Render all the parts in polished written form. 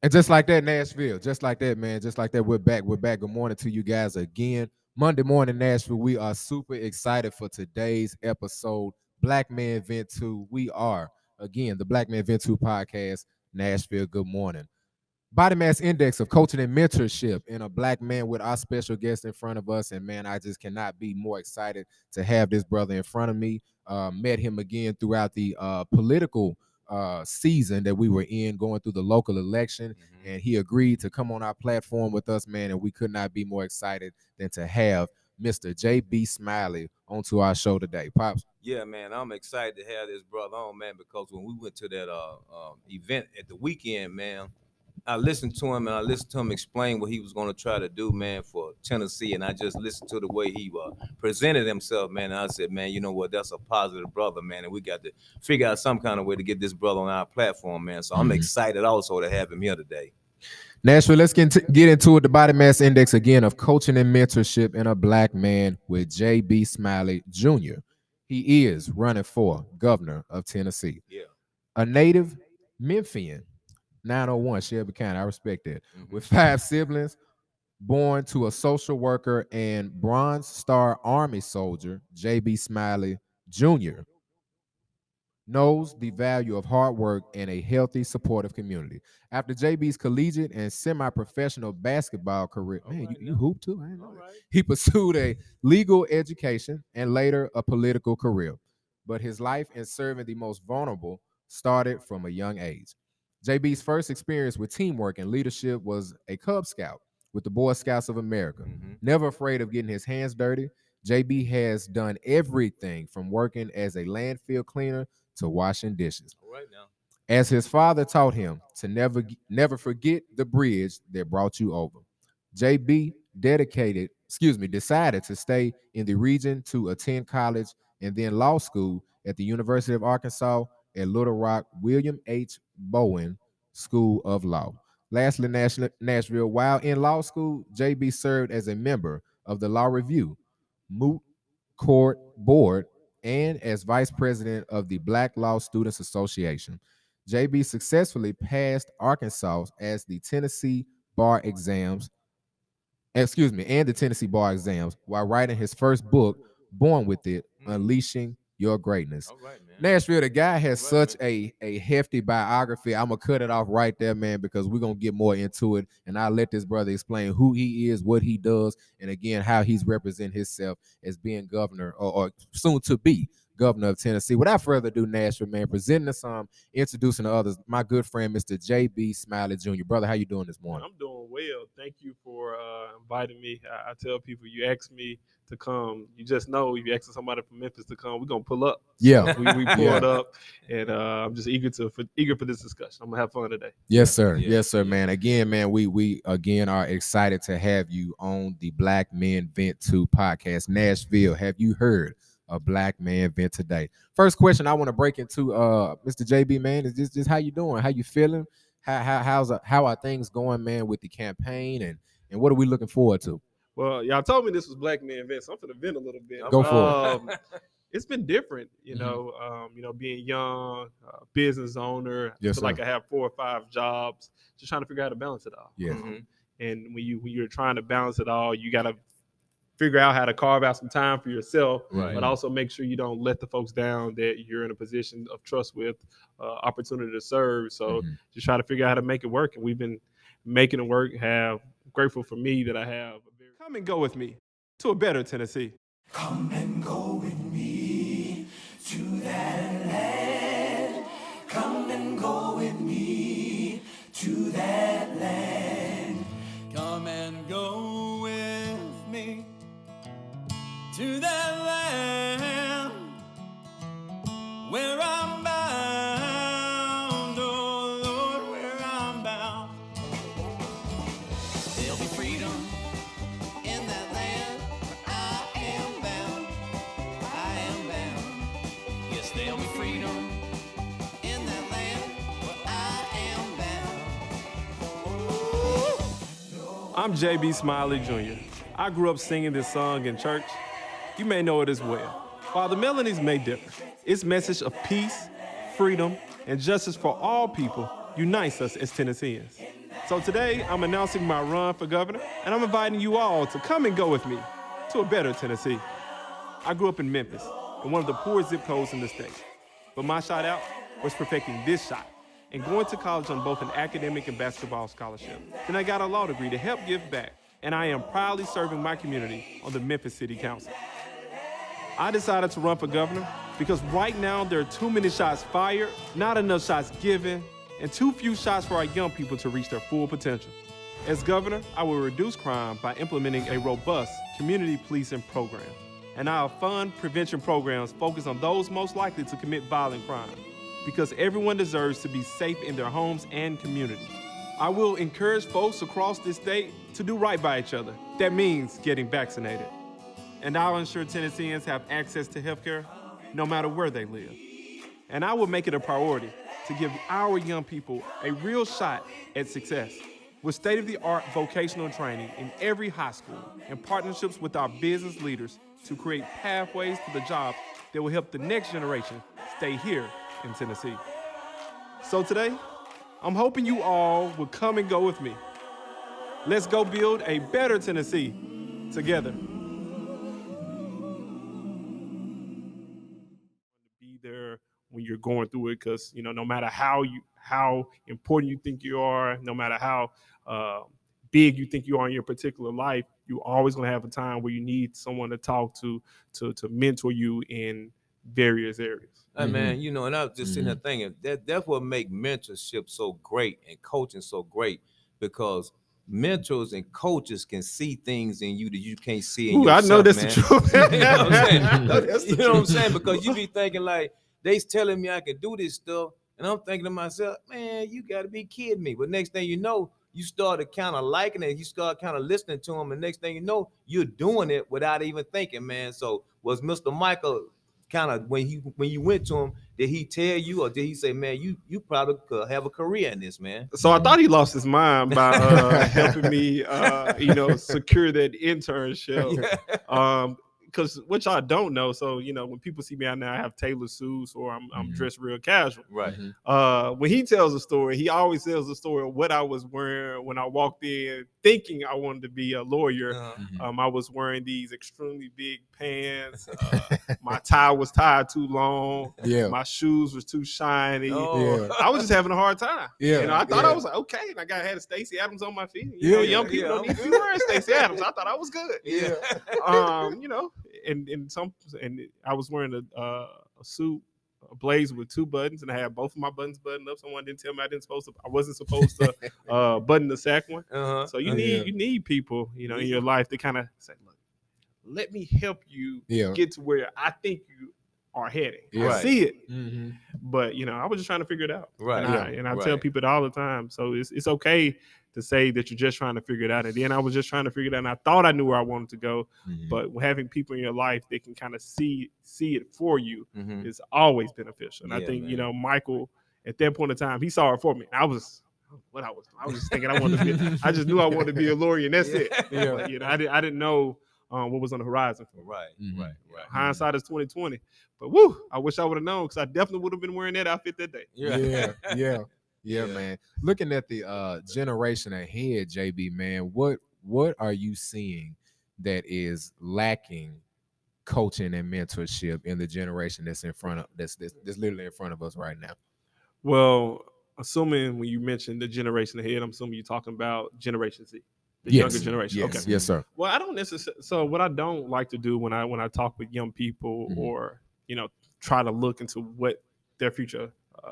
And just like that, Nashville, just like that, man, just like that, we're back. We're back. Good morning to you guys again. Monday morning, Nashville. We are super excited for today's episode, Black Man Vent 2. We are, again, the Black Man Vent 2 podcast, Nashville. Good morning. Body mass index of coaching and mentorship in a black man with our special guest in front of us. And man, I just cannot be more excited to have this brother in front of me. Met him again throughout the political season that we were in, going through the local election. And he agreed to come on our platform with us, man. And we could not be more excited than to have Mr. JB Smiley onto our show today. Pops. Yeah, man, I'm excited to have this brother on, man, because when we went to that event at the weekend, man, I listened to him and I listened to him explain what he was going to try to do, man, for Tennessee. And I just listened to the way he presented himself, man. And I said, man, you know what? That's a positive brother, man. And we got to figure out some kind of way to get this brother on our platform, man. So I'm excited also to have him here today. Nashville, let's get into it. The body mass index again of coaching and mentorship in a black man with JB Smiley Jr. He is running for governor of Tennessee. Yeah. A native Memphian, 901 Shelby County. I respect that. With 5 siblings, born to a social worker and Bronze Star Army soldier, JB Smiley Jr. knows the value of hard work and a healthy, supportive community. After JB's collegiate and semi-professional basketball career, man, you hoop too? I know that. He pursued a legal education and later a political career. But his life in serving the most vulnerable started from a young age. JB's first experience with teamwork and leadership was a Cub Scout with the Boy Scouts of America. Never afraid of getting his hands dirty, JB has done everything from working as a landfill cleaner to washing dishes. All right now. As his father taught him to never forget the bridge that brought you over. JB decided to stay in the region to attend college and then law school at the University of Arkansas at Little Rock William H. Bowen School of Law. Lastly, Nashville, while in law school, JB served as a member of the Law Review, Moot Court Board, and as vice president of the Black Law Students Association. JB successfully passed Arkansas as the Tennessee bar exams, and the Tennessee bar exams while writing his first book, Born With It, Unleashing Your Greatness. All right, man. Nashville, the guy has such a hefty biography. I'm going to cut it off right there, man, because we're going to get more into it. And I'll let this brother explain who he is, what he does, and again, how he's representing himself as being governor or soon to be governor of Tennessee. Without further ado, Nashville, man, presenting the song, introducing the others, my good friend, Mr. JB Smiley Jr. Brother, how you doing this morning? I'm doing well. Thank you for inviting me. I tell people, you ask me to come, you just know if you ask somebody from Memphis to come, we're going to pull up. Yeah. So we pulled up, and I'm just eager for this discussion. I'm going to have fun today. Yes, sir. Yeah. Yes, sir, man. Again, man, we again are excited to have you on the Black Men Vent 2 podcast. Nashville, have you heard a black man vent today? First question I want to break into, Mr. JB, man, is just how you doing? How you feeling? How are things going, man, with the campaign, and what are we looking forward to? Well, y'all told me this was Black Man Vent, so I'm going to vent a little bit. Go for it. It's been different, you know, being young, business owner. Yes, I feel like I have 4 or 5 jobs, just trying to figure out how to balance it all. Yeah. And when you're trying to balance it all, you got to figure out how to carve out some time for yourself, but also make sure you don't let the folks down that you're in a position of trust with, opportunity to serve. So just try to figure out how to make it work. And we've been making it work. Grateful for me that I have. Come and go with me to a better Tennessee. Come and go with me to that land. Come and go with me to that land. Come and go with me to that land where I'm bound, oh Lord, where I'm bound. There'll be freedom in that land where I am bound. I am bound. Yes, there'll be freedom in that land where I am bound. I'm JB Smiley Jr. I grew up singing this song in church. You may know it as well. While the melodies may differ, its message of peace, freedom, and justice for all people unites us as Tennesseans. So today, I'm announcing my run for governor, and I'm inviting you all to come and go with me to a better Tennessee. I grew up in Memphis, in one of the poorest zip codes in the state. But my shot out was perfecting this shot and going to college on both an academic and basketball scholarship. Then I got a law degree to help give back, and I am proudly serving my community on the Memphis City Council. I decided to run for governor because right now there are too many shots fired, not enough shots given, and too few shots for our young people to reach their full potential. As governor, I will reduce crime by implementing a robust community policing program. And I'll fund prevention programs focused on those most likely to commit violent crime, because everyone deserves to be safe in their homes and communities. I will encourage folks across this state to do right by each other. That means getting vaccinated. And I'll ensure Tennesseans have access to healthcare no matter where they live. And I will make it a priority to give our young people a real shot at success with state-of-the-art vocational training in every high school and partnerships with our business leaders to create pathways to the jobs that will help the next generation stay here in Tennessee. So today, I'm hoping you all will come and go with me. Let's go build a better Tennessee together. Be there when you're going through it, because no matter how important you think you are, no matter how big you think you are in your particular life, you're always going to have a time where you need someone to talk to mentor you in various areas. Hey, man, and I was just sitting there thinking that's what make mentorship so great and coaching so great, because mentors and coaches can see things in you that you can't see in yourself. I know that's man. the truth. You know what I'm saying? You know what I'm saying? Because you be thinking like, they's telling me I can do this stuff, and I'm thinking to myself, man, you got to be kidding me. But next thing you know, you started kind of liking it. You start kind of listening to them, and next thing you know, you're doing it without even thinking, man. So was Mr. Michael kind of, when you went to him, did he tell you, or did he say, man, you probably could have a career in this, man? So I thought he lost his mind by helping me, secure that internship. Because which I don't know. So when people see me out now, I have tailored suits or I'm dressed real casual. Right. When he tells a story, he always tells a story of what I was wearing when I walked in, thinking I wanted to be a lawyer. I was wearing these extremely big pants. My tie was tied too long. Yeah. My shoes was too shiny. Yeah. I was just having a hard time. Yeah. I thought I was like, okay, and I had a Stacey Adams on my feet. Young people don't need to be good. wearing Stacey Adams. I thought I was good. Yeah. And I was wearing a suit, a blazer with two buttons, and I had both of my buttons buttoned up. Someone didn't tell me I wasn't supposed to button the second one. So you need people, in your life to kind of say, look, let me help you get to where I think you are heading. I see it, but I was just trying to figure it out. Right. And I tell people it all the time. So it's okay to say that you're just trying to figure it out. And then I was just trying to figure it out, and I thought I knew where I wanted to go. But having people in your life that can kind of see it for you is always beneficial. And I think, Michael, at that point in time, he saw it for me. And I was just thinking I wanted to be, I just knew I wanted to be a lawyer, and that's it. But, I didn't know what was on the horizon for me. Right. Hindsight is 2020. But I wish I would have known, because I definitely would have been wearing that outfit that day. Yeah, man. Looking at the generation ahead, JB, man, what are you seeing that is lacking coaching and mentorship in the generation that's literally in front of us right now? Well, assuming when you mentioned the generation ahead, I'm assuming you're talking about Generation Z, the younger generation. Yes, okay. Yes, sir. Well, I don't necessarily. So what I don't like to do when I talk with young people or try to look into what their future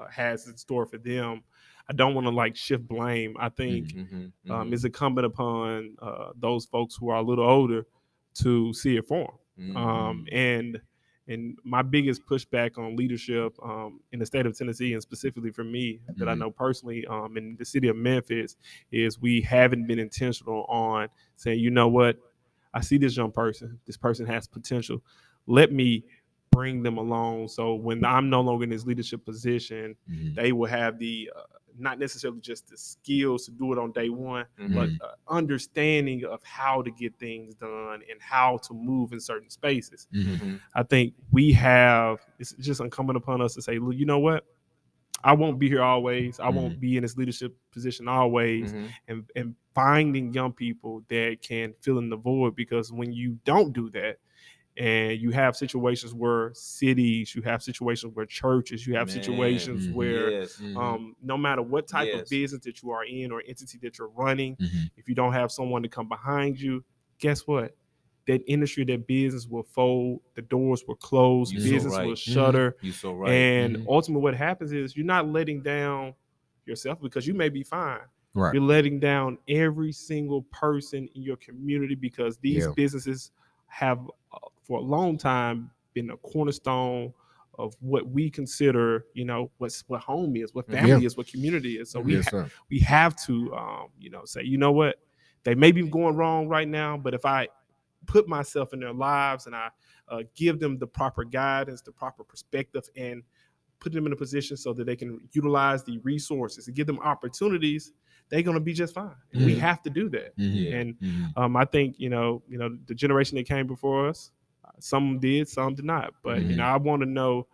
has in store for them, I don't want to shift blame. I think it's incumbent upon those folks who are a little older to see it for them. And my biggest pushback on leadership in the state of Tennessee, and specifically for me, that I know personally in the city of Memphis, is we haven't been intentional on saying, you know what, I see this young person. This person has potential. Let me bring them along. So when I'm no longer in this leadership position, they will have the not necessarily just the skills to do it on day one, but understanding of how to get things done and how to move in certain spaces. I think it's just incumbent upon us to say, you know what? I won't be here always. I Mm-hmm. won't be in this leadership position always. Mhm. And finding young people that can fill in the void, because when you don't do that, and you have situations where cities, you have situations where churches, you have Man, situations Mhm. where yes. no matter what type of Yes. business that you are in or entity that you're running, Mhm. if you don't have someone to come behind you, guess what? That industry, that business will fold, the doors will close, You so business will right. shutter. You so right. And Mhm. ultimately what happens is you're not letting down yourself, because you may be fine. Right. You're letting down every single person in your community, because these Yeah. businesses have for a long time been a cornerstone of what we consider, what home is, what family is, what community is. So Mhm. Yes, sir. we have to, say, you know what, they may be going wrong right now, but if I put myself in their lives and I give them the proper guidance, the proper perspective, and put them in a position so that they can utilize the resources and give them opportunities, they're going to be just fine. And we Mhm. have to do that. Mhm. Yeah. And Mhm. I think, the generation that came before us, some did, some did not. But, Mhm. I want to know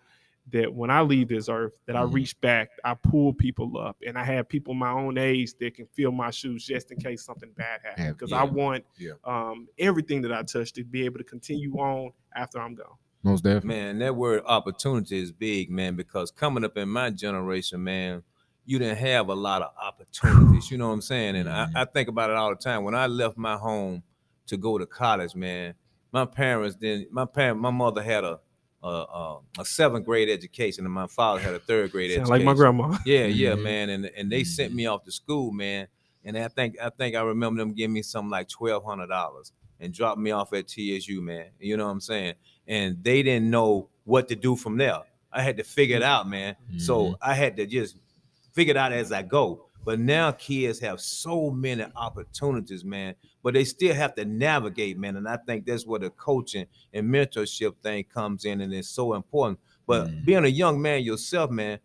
that when I leave this earth, that I Mhm. reach back, I pull people up, and I have people my own age that can fill my shoes just in case something bad happens. Because I Yeah. want Yeah. everything that I touch to be able to continue on after I'm gone. Most definitely. Man, that word opportunity is big, man, because coming up in my generation, man, you didn't have a lot of opportunities. You know what I'm saying? And I think about it all the time. When I left my home to go to college, man, my mother had a seventh grade education, and my father had a third grade Sound education. like my grandma. Yeah, Mhm. man. And they sent me off to school, man. And I think I remember them giving me something like $1,200 and dropped me off at TSU, man. You know what I'm saying? And they didn't know what to do from there. I had to figure it out, man. So I had to just figure it out as I go. But now kids have so many opportunities, man. But they still have to navigate, man. And I think that's where the coaching and mentorship thing comes in, and it's so important. But being a young man yourself, man,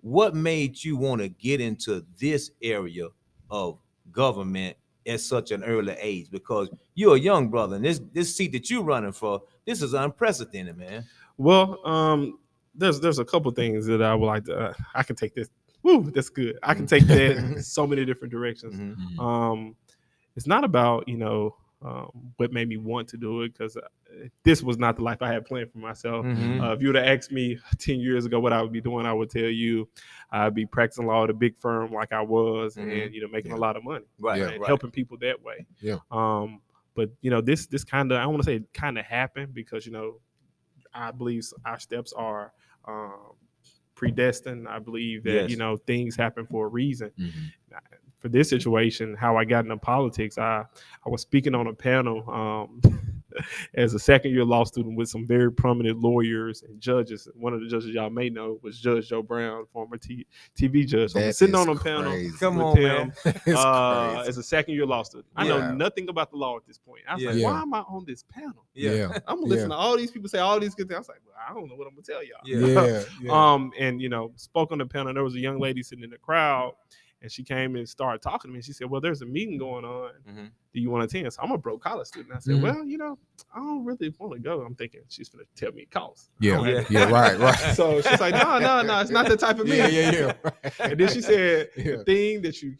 what made you want to get into this area of government at such an early age? Because you're a young brother, and this seat that you're running for, this is unprecedented, man. Well, there's a couple things that I would like to. I can take this. Woo, that's good. I can take that in so many different directions. Mhm. It's not about what made me want to do it, because this was not the life I had planned for myself. Mhm. If you would have asked me 10 years ago what I would be doing, I would tell you I'd be practicing law at a big firm like I was, and making a lot of money, Right, and right. helping people that way. Yeah. But this kind of, I want to say, kind of happened because I believe our steps are predestined. I believe that Yes. things happen for a reason. Mhm. For this situation, how I got into politics, I was speaking on a panel as a second year law student with some very prominent lawyers and judges. One of the judges y'all may know was Judge Joe Brown, former TV judge. So I was That sitting is on a panel crazy. Come with on, him man. It's crazy. as a second year law student. I know Wow. nothing about the law at this point. I was like, Yeah. why am I on this panel? Yeah. I'm listening to all these people say all these good things. I was like, well, I don't know what I'm gonna tell y'all. Yeah. Yeah. And spoke on the panel. There was a young lady sitting in the crowd, and she came and started talking to me. And she said, well, there's a meeting going on. Mhm. Do you want to attend? So I'm a broke college student. I said, Mhm. well, I don't really want to go. I'm thinking she's gonna tell me it costs. Yeah. I don't Yeah. have- Right. Right. So she's like, no, it's not that type of Yeah. meeting. Yeah. Yeah. And then she said, Yeah. the thing that you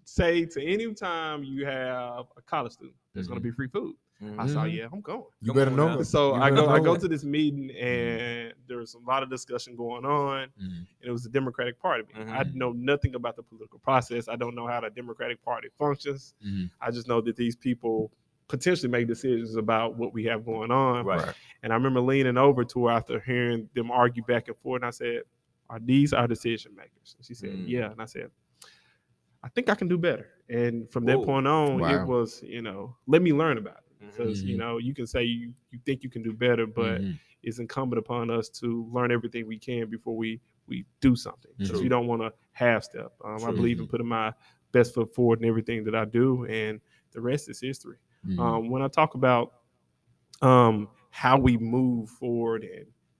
say to any time you have a college student, there's going to be free food. I said, Mhm. yeah, I'm going. You Come better on know now. it. So You I better go know it. to this meeting, and there's a lot of discussion going on. Mhm. And it was the Democratic Party meeting. Mhm. I know nothing about the political process. I don't know how the Democratic Party functions. Mhm. I just know that these people potentially make decisions about what we have going on. Right. And I remember leaning over to her after hearing them argue back and forth, and I said, are these our decision makers? And she said, yeah. And I said, I think I can do better. And from that Whoa. point on, Wow. it was, let me learn about it. Because, Mhm. you can say you think you can do better, but Mhm. it's incumbent upon us to learn everything we can before we do something. Because True. you don't want to half step. I True. believe in putting my best foot forward in everything that I do, and the rest is history. Mhm. When I talk about how we move forward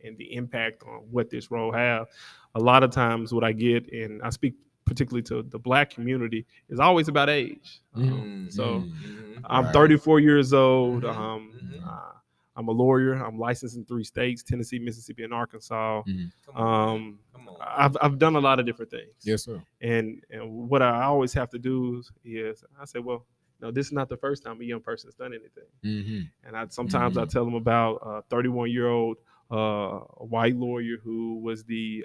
and the impact on what this role have, a lot of times what I get, and I speak particularly to the Black community, is always about age. Mhm. So Mhm. I'm Right. 34 years old. Mhm. Mhm. I'm a lawyer. I'm licensed in 3 states: Tennessee, Mississippi, and Arkansas. Come on. Come on. I've done a lot of different things. Yes, sir. And what I always have to do is I say, well, no, this is not the first time a young person has done anything. And I sometimes I tell them about a 31-year-old white lawyer who was the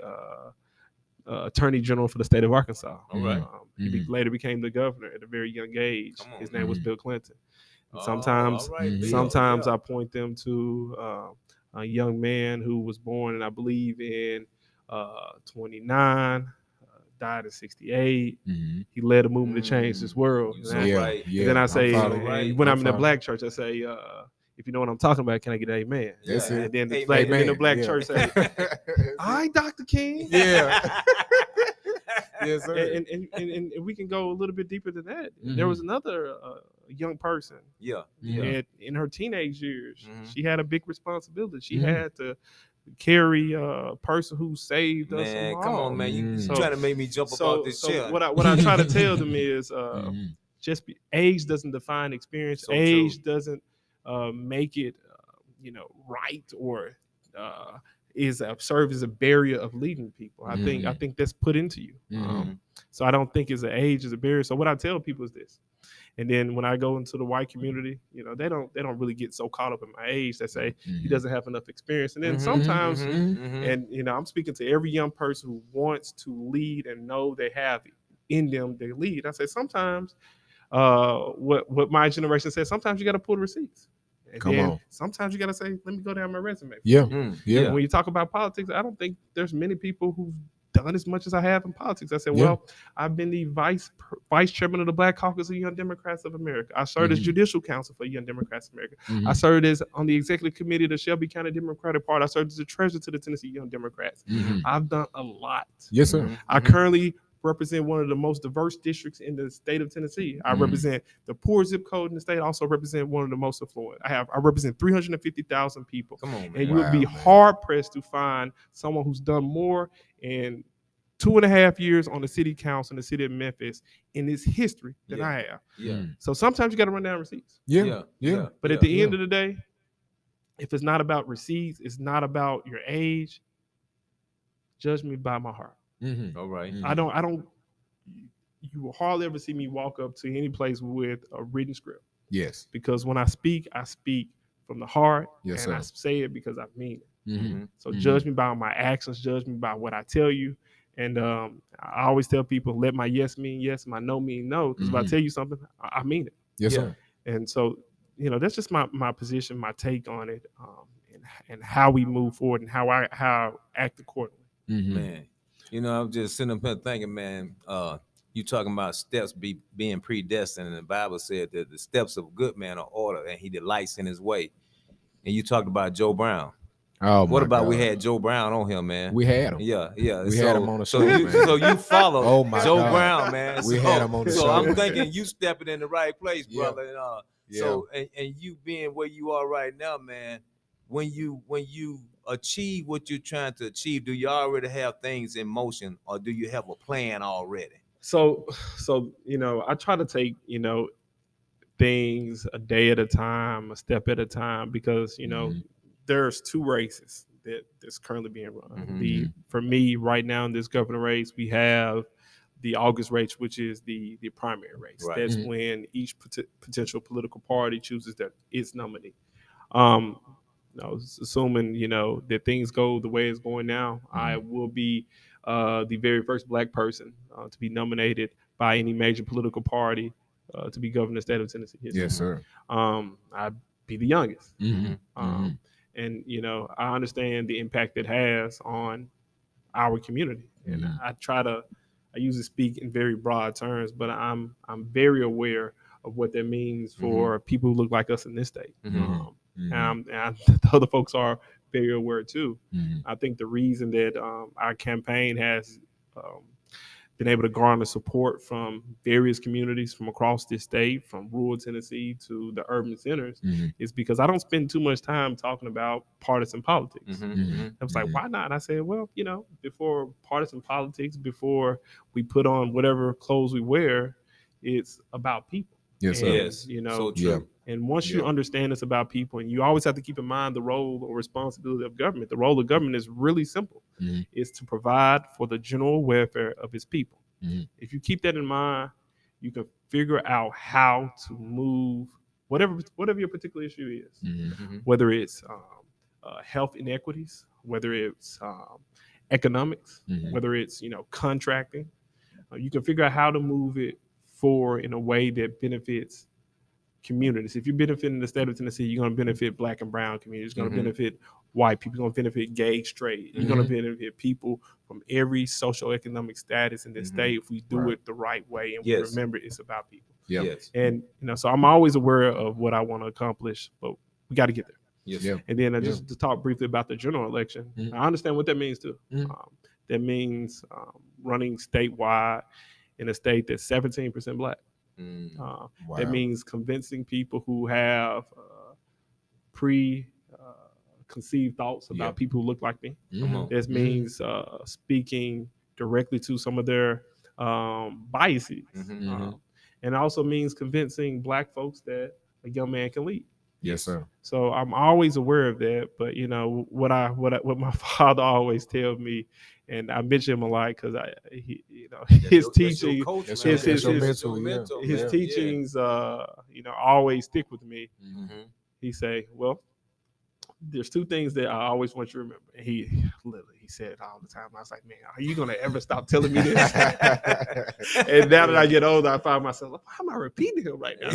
attorney general for the state of Arkansas. All right. He later became the governor at a very young age. Come on, His name was Bill Clinton. And all sometimes right, Bill, sometimes yeah. I point them to a young man who was born, and I believe in 29, died in 68. He led a movement to change this world. You so And right. Yeah. then I say, right. when I'm in the following. black church, I say, if you know what I'm talking about, can I get an amen? That's it. And then the Amen. black, and then the black Yeah. church say, all right, Dr. King. Yeah. Yes, sir. And we can go a little bit deeper than that. There was another young person Yeah. in her teenage years. Mhm. She had a big responsibility. She had to carry a person who saved us Man, from come all. on, man. You So- trying to make me jump So, about this chair. what I try to tell them is age doesn't define experience. So Age true. doesn't make it right or serve as a barrier of leading people. I think that's put into you. So I don't think age is a barrier. So what I tell people is this. And then when I go into the white community, they don't really get so caught up in my age that say he doesn't have enough experience. And then sometimes, and I'm speaking to every young person who wants to lead and know they have in them they lead. I say sometimes, what my generation says, sometimes you got to pull the receipts. And Come then on. sometimes you got to say, let me go down my resume. Yeah. And Yeah. when you talk about politics, I don't think there's many people who've done as much as I have in politics. I said, Yeah. well, I've been the vice chairman of the Black Caucus of Young Democrats of America. I served as judicial counsel for Young Democrats of America. I served as on the executive committee of the Shelby County Democratic Party. I served as the treasurer to the Tennessee Young Democrats. I've done a lot. Yes, sir. I currently represent one of the most diverse districts in the state of Tennessee. I represent the poor zip code in the state. I also represent one of the most affluent. I represent 350,000 people. Come on, man. And you would be Wow, man. hard pressed to find someone who's done more in 2.5 years on the city council in the city of Memphis in its history than Yeah. I have. Yeah. So sometimes you got to run down receipts. Yeah. Yeah. But at the end of the day, if it's not about receipts, it's not about your age, judge me by my heart. All right. I don't, you will hardly ever see me walk up to any place with a written script, Yes. because when I speak from the heart, Yes, and I sir. say it because I mean it. So Mhm. judge me by my actions, judge me by what I tell you. And I always tell people, let my yes mean yes, my no mean no. Because if I tell you something, I mean it. Yes, Yeah. sir. And so, that's just my position, my take on it, and how we move forward and how I act accordingly. Man, I'm just sitting up here thinking, man, you talking about steps being predestined, and the Bible said that the steps of a good man are ordered, and he delights in his way. And you talked about Joe Brown. Oh, What my about God. we had Joe Brown on here, man? We had him. Yeah. We had him on the so show, you, man. So you follow Oh, my Joe God. Brown, man. We so, had him on the so show, I'm man. thinking you stepping in the right place, Yeah. brother. And, So and you being where you are right now, man, when you achieve what you're trying to achieve, do you already have things in motion, or do you have a plan already? So I try to take things a day at a time, a step at a time, because there's 2 races that's currently being run. For me right now in this governor race, we have the August race, which is the primary race. Right. That's when each potential political party chooses its nominee. Assuming that things go the way it's going now, I will be the very first Black person to be nominated by any major political party to be governor of the state of Tennessee. Yes, sir. I'd be the youngest. Mm-hmm. And I understand the impact it has on our community, and I usually speak in very broad terms, but I'm very aware of what that means for people who look like us in this state. And the other folks are very aware too. I think the reason that our campaign has been able to garner support from various communities from across this state, from rural Tennessee to the urban centers, is because I don't spend too much time talking about partisan politics. I was like, why not? And I said, well, before partisan politics, before we put on whatever clothes we wear, it's about people. Yes, sir. Yes. So true. And once you understand it's about people, and you always have to keep in mind the role or responsibility of government. The role of government is really simple. It's to provide for the general welfare of its people. If you keep that in mind, you can figure out how to move whatever your particular issue is, whether it's health inequities, whether it's economics, whether it's contracting. You can figure out how to move it forward in a way that benefits communities. If you benefit in the state of Tennessee, you're going to benefit Black and brown communities. You're going to benefit white people. You're going to benefit gay, straight. You're going to benefit people from every socioeconomic status in this state if we do it the right way and we remember it's about people. And so I'm always aware of what I want to accomplish, but we got to get there. And then just to talk briefly about the general election, I understand what that means too. That means running statewide in a state that's 17% Black. That means convincing people who have preconceived thoughts about people who look like me. That means speaking directly to some of their biases. And also means convincing Black folks that a young man can lead. Yes, sir. So I'm always aware of that. But what my father always tells me, and I mention him a lot because his teaching, his teachings, always stick with me. He say, well, there's two things that I always want you to remember. And he said it all the time. I was like, man, are you gonna ever stop telling me this? And now that I get older, I find myself, why am I repeating him right now?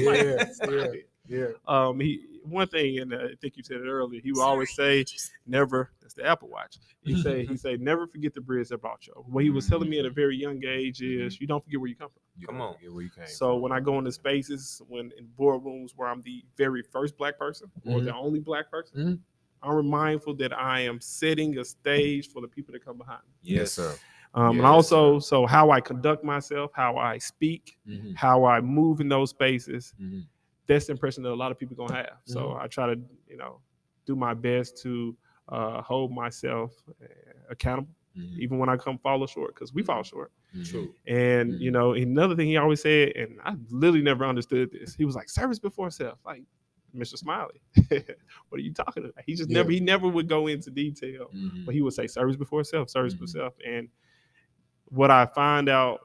One thing, and I think you said it earlier, he would always say, never, that's the Apple Watch. He say, never forget the bridge that brought you. What he was telling me at a very young age is you don't forget where you come from. Come on. So when I go into spaces, in boardrooms where I'm the very first Black person or the only Black person, I'm mindful that I am setting a stage for the people that come behind me. Yes, sir. And also, so how I conduct myself, how I speak, how I move in those spaces, that's the impression that a lot of people gonna have. So I try to, do my best to hold myself accountable, even when I fall short, because we fall short. True. And another thing he always said, and I literally never understood this. He was like, service before self, like Mr. Smiley. What are you talking about? He just never would go into detail, but he would say service before self, service before self. And what I find out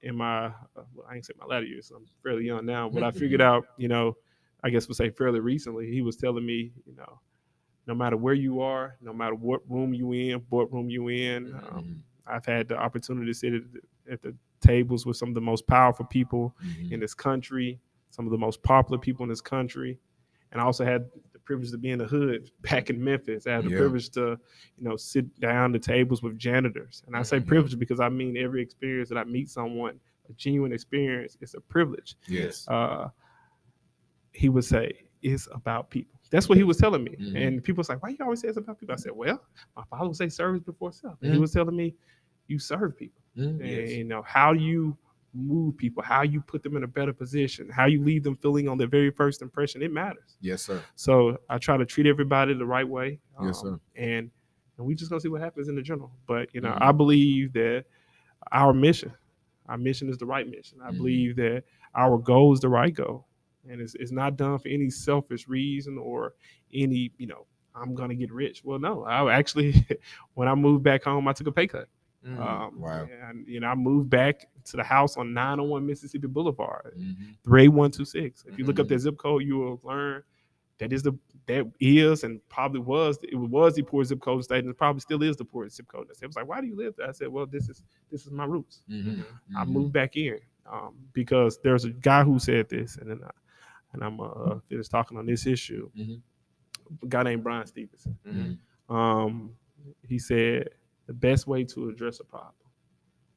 in my, I ain't say my latter years, I'm fairly young now, but I figured out, I guess we'll say fairly recently, he was telling me, no matter where you are, no matter what room you in, boardroom you in, I've had the opportunity to sit at the tables with some of the most powerful people in this country, some of the most popular people in this country. And I also had the privilege to be in the hood back in Memphis. I had the privilege to, sit down at tables with janitors. And I say privilege because I mean every experience that I meet someone, a genuine experience, it's a privilege. Yes. He would say, it's about people. That's what he was telling me. And people was like, why you always say it's about people? I said, well, my father would say service before self. And he was telling me, you serve people. And, how you move people, how you put them in a better position, how you leave them feeling on their very first impression, it matters. Yes, sir. So I try to treat everybody the right way. Yes, sir. And we just gonna see what happens in the general. But I believe that our mission is the right mission. I believe that our goal is the right goal, and it's not done for any selfish reason or any I'm gonna get rich. Well, no, I actually when I moved back home, I took a pay cut. Wow. And I moved back to the house on 901 Mississippi Boulevard, 38126. If you look up that zip code, you will learn that is and probably was the poorest zip code in the state, and it probably still is the poorest zip code in the state. It was like, why do you live there? I said, well, this is my roots. I moved back in because there's a guy who said this, and I'm finished talking on this issue. A guy named Brian Stevenson. He said, the best way to address a problem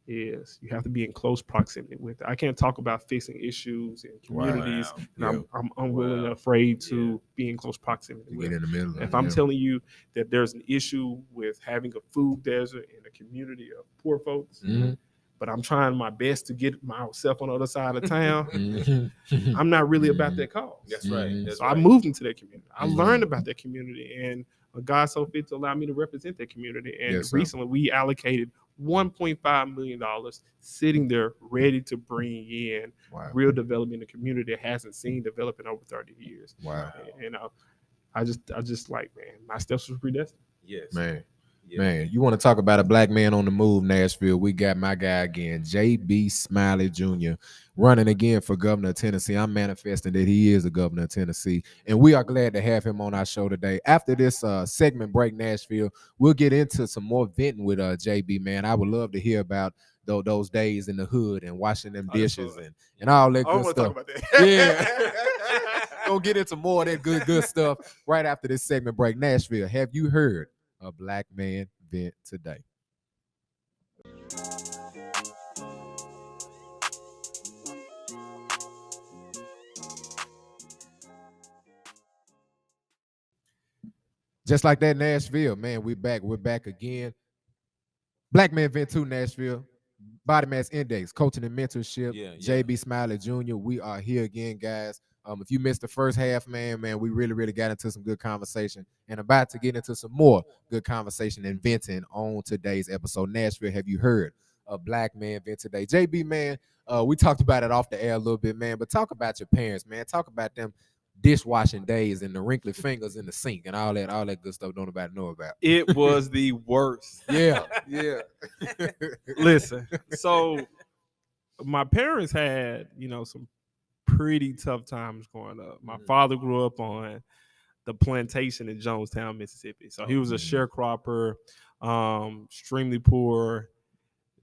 is you have to be in close proximity with it. I can't talk about fixing issues in communities, and I'm unwilling and afraid to be in close proximity with it. Get in the middle. If I'm telling you that there's an issue with having a food desert in a community of poor folks, but I'm trying my best to get myself on the other side of town, I'm not really about that cause. That's right. So I moved into that community. I learned about that community, and God so fit to allow me to represent that community. And recently we allocated $1.5 million sitting there ready to bring in real development in the community that hasn't seen develop in over 30 years. Wow. And I just like, man, my steps was predestined. Yes. Man. Yeah. Man, you want to talk about a black man on the move, Nashville? We got my guy again, JB Smiley Jr., running again for governor of Tennessee. I'm manifesting that he is a governor of Tennessee, and we are glad to have him on our show today. After this segment break, Nashville, we'll get into some more venting with JB, man. I would love to hear about those days in the hood and washing them dishes and all that good stuff. Talk about that. Yeah. Gonna get into more of that good stuff right after this segment break. Nashville, have you heard a black man vent today? Just like that, Nashville, man, we're back again. Black Man Vent 2, Nashville. Body Mass Index, coaching and mentorship. JB Smiley Jr. We are here again, guys. If you missed the first half, man, we really got into some good conversation and about to get into some more good conversation and venting on today's episode. Nashville, have you heard a black man vent today? JB, man, we talked about it off the air a little bit, man, but talk about your parents, man. Talk about them dishwashing days and the wrinkly fingers in the sink and all that good stuff don't nobody know about. It was the worst. Yeah. Listen, so my parents had, some pretty tough times growing up. My father grew up on the plantation in Jonestown, Mississippi. So he was a sharecropper, extremely poor,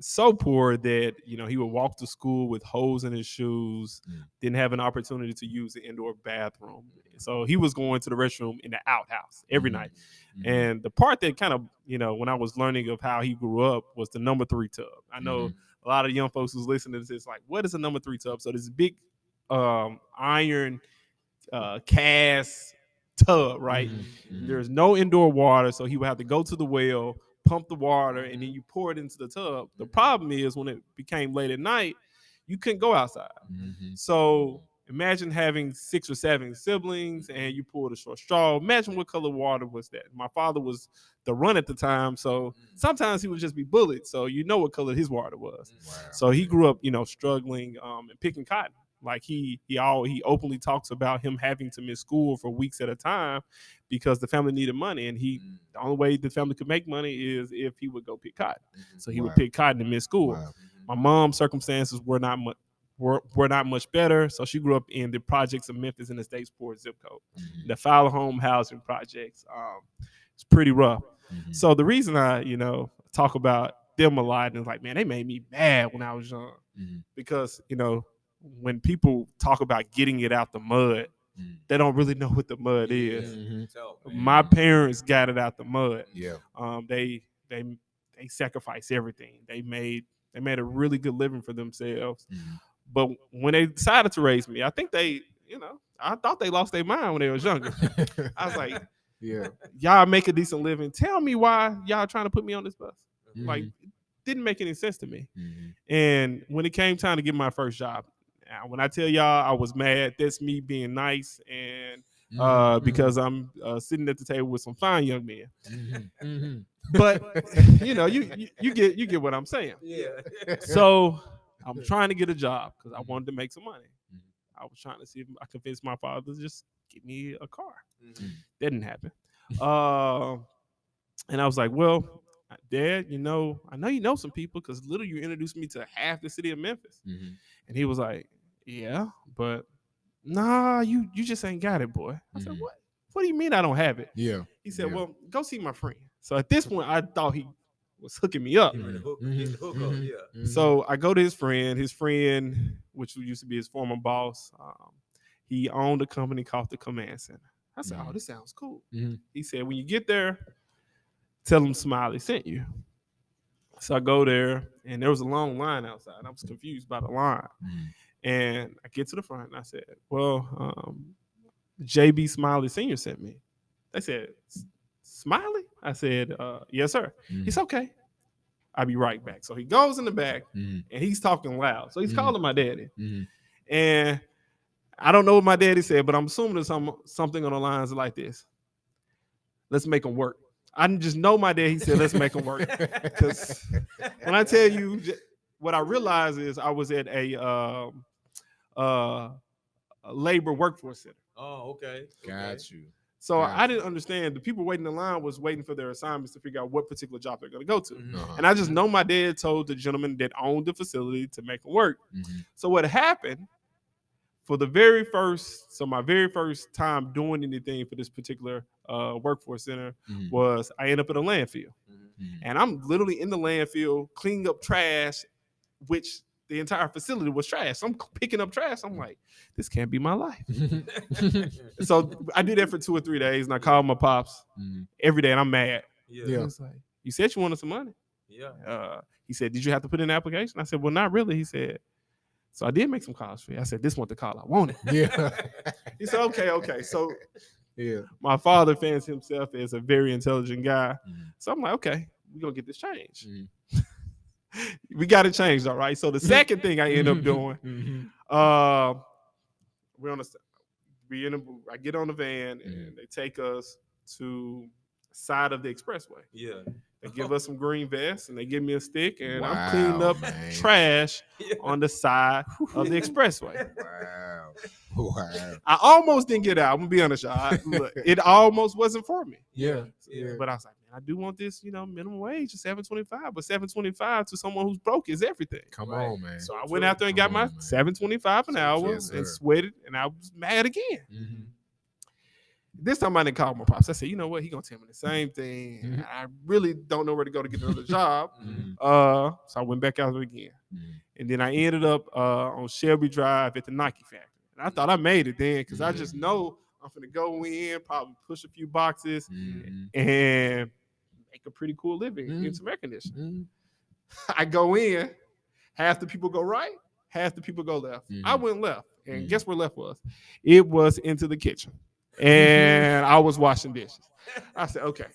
so poor that, he would walk to school with holes in his shoes, didn't have an opportunity to use the indoor bathroom. So he was going to the restroom in the outhouse every night. And the part that kind of, when I was learning of how he grew up was the number 3 tub. I know a lot of young folks who's listening to this, like, what is a number 3 tub? So this big iron cast tub, right? There's no indoor water, so he would have to go to the well, pump the water, and then you pour it into the tub. The problem is when it became late at night, you couldn't go outside. So imagine having 6 or 7 siblings and you pulled a short straw. Imagine what color water was that. My father was the run at the time, so sometimes he would just be bullied, so you know what color his water was. So he grew up, struggling and picking cotton. Like he openly talks about him having to miss school for weeks at a time because the family needed money, and the only way the family could make money is if he would go pick cotton. So he would pick cotton and miss school. My mom's circumstances were not much better, so she grew up in the projects of Memphis in the Statesport zip code, the Fowler Home housing projects. It's pretty rough. So the reason I talk about them a lot is like, man, they made me mad when I was young because when people talk about getting it out the mud, they don't really know what the mud is. My parents got it out the mud. They sacrificed everything. They made a really good living for themselves. But when they decided to raise me, I think I thought they lost their mind when they was younger. I was like, y'all make a decent living. Tell me why y'all trying to put me on this bus. Like, it didn't make any sense to me. And when it came time to get my first job, when I tell y'all I was mad, that's me being nice and because I'm sitting at the table with some fine young men. But you get what I'm saying. So I'm trying to get a job because I wanted to make some money. I was trying to see if I convinced my father to just give me a car. That didn't happen. And I was like, well, Dad, I know you know some people because little you introduced me to half the city of Memphis. And he was like, yeah, but nah, you just ain't got it, boy. I said, what? What do you mean I don't have it? He said, well, go see my friend. So at this point, I thought he was hooking me up. So I go to his friend, which used to be his former boss. He owned a company called the Command Center. I said, oh, this sounds cool. He said, when you get there, tell him Smiley sent you. So I go there, and there was a long line outside. I was confused by the line. And I get to the front, and I said, well, JB Smiley Sr. sent me. They said, Smiley? I said, yes, sir. He said, okay. I'll be right back. So he goes in the back, and he's talking loud. So he's calling my daddy. And I don't know what my daddy said, but I'm assuming there's something on the lines like this. Let's make him work. I just know my dad. He said, "Let's make them work." Because when I tell you, what I realized is I was at a labor workforce center. Oh, okay. Got you. So Gotcha. I didn't understand. The people waiting in line was waiting for their assignments to figure out what particular job they're going to go to. Uh-huh. And I just know my dad told the gentleman that owned the facility to make them work. So what happened for my very first time doing anything for this particular workforce center was I ended up in a landfill. And I'm literally in the landfill cleaning up trash, which the entire facility was trash. So I'm picking up trash. I'm like, this can't be my life. So I did that for 2 or 3 days, and I called my pops every day, and I'm mad. Yeah. He was like, you said you wanted some money. Yeah. He said, did you have to put in an application? I said, well, not really. He said, so I did make some calls for you. I said, this wasn't the call I wanted. Yeah. He said, okay. So Yeah. my father fancies himself as a very intelligent guy. So I'm like, okay, we're going to get this changed. We got it changed, all right? So the second thing I end up doing, I get on the van and they take us to the side of the expressway. Yeah. They give us some green vests and they give me a stick, and I'm Wow, cleaning up man. trash on the side of the expressway. Wow. I almost didn't get out. I'm gonna be honest, y'all. Look, it almost wasn't for me. Yeah. But I was like, man, I do want this, minimum wage of $7.25. But $7.25 to someone who's broke is everything. Come on, man. So I went out there and got my $7.25 an hour Yes, and sir. sweated, and I was mad again. This time I didn't call my pops. I said, you know what? He gonna tell me the same thing. I really don't know where to go to get another job. So I went back out again. And then I ended up on Shelby Drive at the Nike factory. And I thought I made it then because I just know I'm gonna go in, probably push a few boxes and make a pretty cool living, get some air conditioning. I go in, half the people go right, half the people go left. I went left. And guess where left was? It was into the kitchen. And I was washing dishes. I said, okay.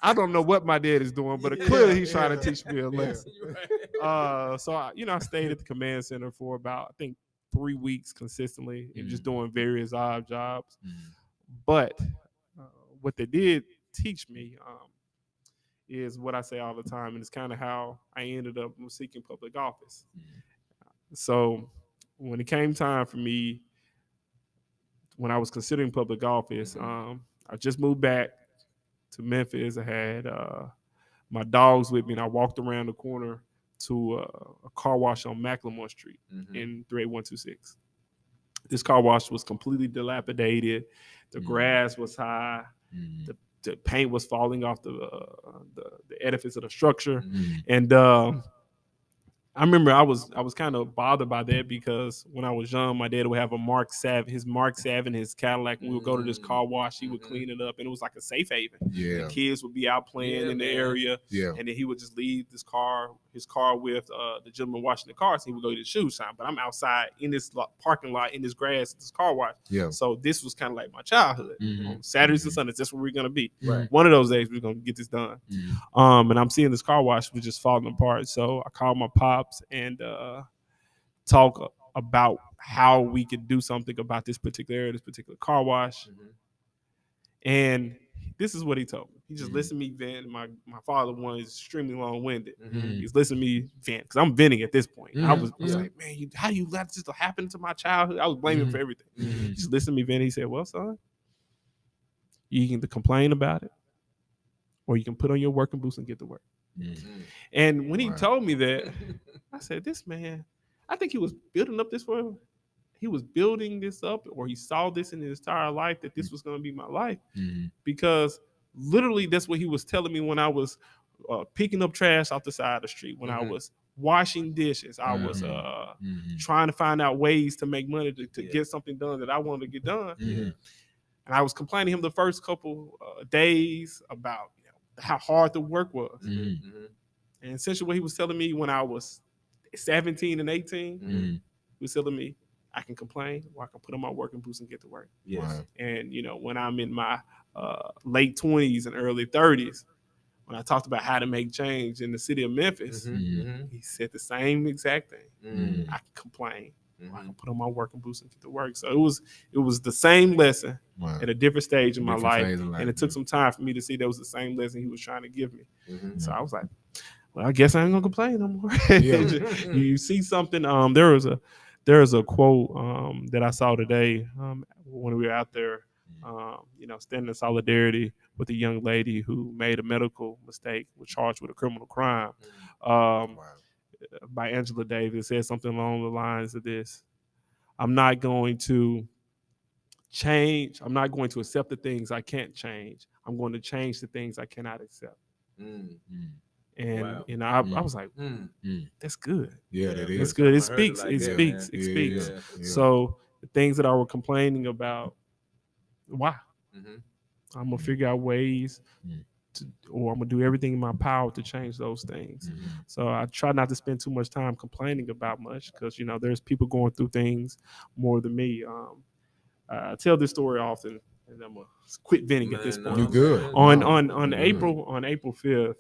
I don't know what my dad is doing, but clearly he's trying to teach me a lesson. So I stayed at the command center for about, I think, 3 weeks consistently and just doing various odd jobs. But what they did teach me is what I say all the time, and it's kind of how I ended up seeking public office. So when it came time for me, when I was considering public office, I just moved back to Memphis. I had my dogs with me, and I walked around the corner to a car wash on Macklemore Street in 38126. This car wash was completely dilapidated. The grass was high. The paint was falling off the edifice of the structure. And I remember I was kind of bothered by that because when I was young, my dad would have his Mark 7, his Cadillac. We would go to this car wash. He would clean it up, and it was like a safe haven. Yeah. The kids would be out playing in the area. Yeah. And then he would just leave his car with the gentleman washing the cars. He would go to the shoe shine. But I'm outside in this parking lot, in this grass, this car wash. Yeah. So this was kind of like my childhood. On Saturdays and Sundays, that's where we're going to be. Right. One of those days, we're going to get this done. And I'm seeing this car wash was just falling apart. So I called my pops and talk about how we could do something about this particular area, this particular car wash. And this is what he told me. He just listened to me vent. My father was extremely long-winded. He's listening to me vent because I'm venting at this point. I was like, man, how do you let this happen to my childhood? I was blaming him for everything. He just listened to me vent. He said, well, son, you can either complain about it or you can put on your working boots and get to work. And when he told me that, I said, this man, I think he was building up this for him. He was building this up, or he saw this in his entire life, that this was going to be my life. Because literally that's what he was telling me when I was picking up trash off the side of the street, when I was washing dishes. I was trying to find out ways to make money to get something done that I wanted to get done. And I was complaining to him the first couple days about how hard the work was. And essentially what he was telling me when I was 17 and 18, he was telling me, I can complain or I can put on my working boots and get to work. Yes. And, when I'm in my late 20s and early 30s, when I talked about how to make change in the city of Memphis, he said the same exact thing. I can complain I can put on my working boots and get to work. So it was the same lesson at a different stage in my life, and it took some time for me to see that was the same lesson he was trying to give me. So I was like, well, I guess I ain't gonna complain no more. You see something? There was a quote that I saw today when we were out there, standing in solidarity with a young lady who made a medical mistake, was charged with a criminal crime. By Angela Davis, said something along the lines of this: I'm not going to change. I'm not going to accept the things I can't change. I'm going to change the things I cannot accept. And I was like, that's good. Yeah, that is. It's good. It speaks. It speaks. It speaks. So the things that I were complaining about, why? I'm gonna figure out ways or I'm gonna do everything in my power to change those things. So I try not to spend too much time complaining about much, because there's people going through things more than me. I tell this story often, and I'm gonna quit venting at this point. You good? On April 5th,